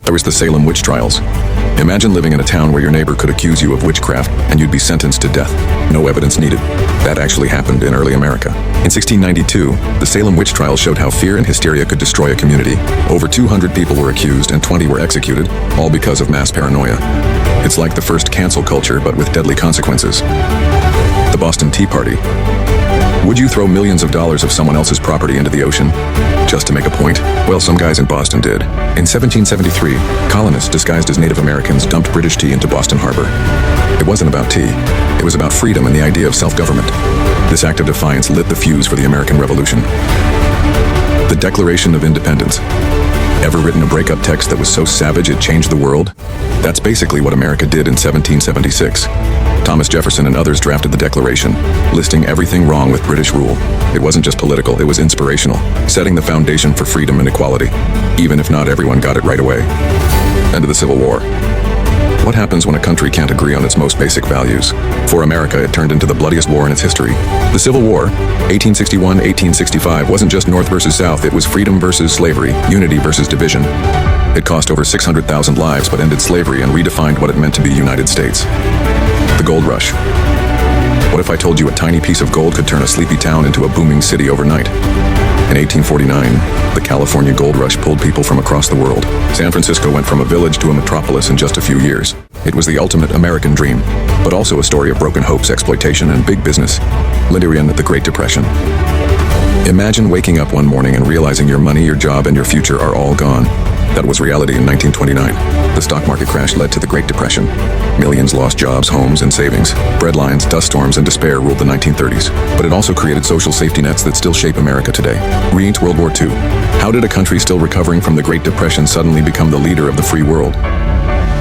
There was the Salem Witch Trials. Imagine living in a town where your neighbor could accuse you of witchcraft and you'd be sentenced to death. No evidence needed. That actually happened in early America. In 1692, the Salem Witch Trials showed how fear and hysteria could destroy a community. Over 200 people were accused and 20 were executed, all because of mass paranoia. It's like the first cancel culture, but with deadly consequences. The Boston Tea Party. Would you throw millions of dollars of someone else's property into the ocean just to make a point? Well, some guys in Boston did. In 1773, colonists disguised as Native Americans dumped British tea into Boston Harbor. It wasn't about tea. It was about freedom and the idea of self-government. This act of defiance lit the fuse for the American Revolution. The Declaration of Independence. Ever written a breakup text that was so savage it changed the world? That's basically what America did in 1776. Thomas Jefferson and others drafted the Declaration, listing everything wrong with British rule. It wasn't just political, it was inspirational, setting the foundation for freedom and equality, even if not everyone got it right away. End of the Civil War. What happens when a country can't agree on its most basic values? For America, it turned into the bloodiest war in its history. The Civil War, 1861-1865, wasn't just North versus South, it was freedom versus slavery, unity versus division. It cost over 600,000 lives but ended slavery and redefined what it meant to be United States. The Gold Rush. What if I told you a tiny piece of gold could turn a sleepy town into a booming city overnight? In 1849, the California Gold Rush pulled people from across the world. San Francisco went from a village to a metropolis in just a few years. It was the ultimate American dream, but also a story of broken hopes, exploitation, and big business. Lyndon at the Great Depression. Imagine waking up one morning and realizing your money, your job, and your future are all gone. That was reality in 1929. The stock market crash led to the Great Depression. Millions lost jobs, homes, and savings. Breadlines, dust storms, and despair ruled the 1930s. But it also created social safety nets that still shape America today. Re-enter World War II. How did a country still recovering from the Great Depression suddenly become the leader of the free world?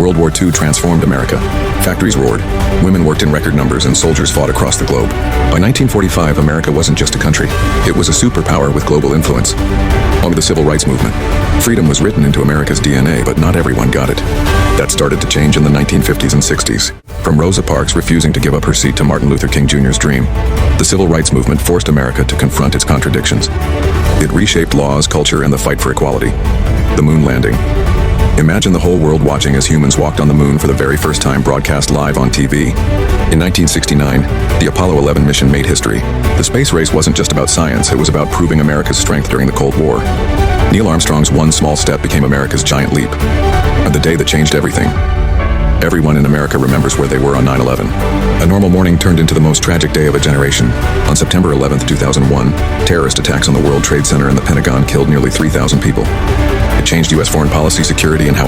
World War II transformed America. Factories roared, women worked in record numbers, and soldiers fought across the globe. By 1945, America wasn't just a country. It was a superpower with global influence. Under the Civil Rights Movement, freedom was written into America's DNA, but not everyone got it. That started to change in the 1950s and 60s. From Rosa Parks refusing to give up her seat to Martin Luther King Jr.'s dream, the Civil Rights Movement forced America to confront its contradictions. It reshaped laws, culture, and the fight for equality. The moon landing. Imagine the whole world watching as humans walked on the moon for the very first time, broadcast live on TV. In 1969, the Apollo 11 mission made history. The space race wasn't just about science, it was about proving America's strength during the Cold War. Neil Armstrong's one small step became America's giant leap. And the day that changed everything. Everyone in America remembers where they were on 9/11. A normal morning turned into the most tragic day of a generation. On September 11, 2001, terrorist attacks on the World Trade Center and the Pentagon killed nearly 3,000 people. It changed U.S. foreign policy, security, and how